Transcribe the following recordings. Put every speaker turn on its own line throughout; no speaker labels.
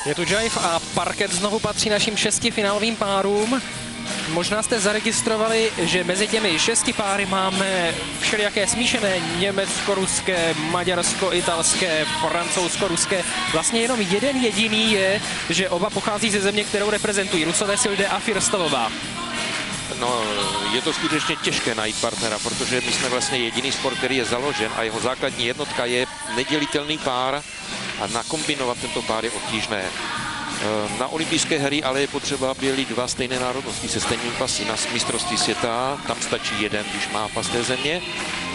Je tu Jive a parket znovu patří našim 6 finálovým párům. Možná jste zaregistrovali, že mezi těmi 6 páry máme všelijaké smíšené německo-ruské, maďarsko-italské, francouzsko-ruské. Vlastně jenom jeden jediný je, že oba pochází ze země, kterou reprezentují. Rusové Silde a Firstolová.
No, je to skutečně těžké najít partnera, protože my jsme vlastně jediný sport, který je založen a jeho základní jednotka je nedělitelný pár a nakombinovat tento pár je obtížné. Na olympijské hry ale je potřeba, aby byly dva stejné národnosti se stejným pasy. Na mistrovství světa tam stačí jeden, když má pas té země.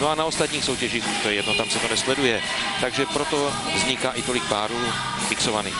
No a na ostatních soutěžích už to je jedno, tam se to nesleduje. Takže proto vzniká i tolik párů mixovaných.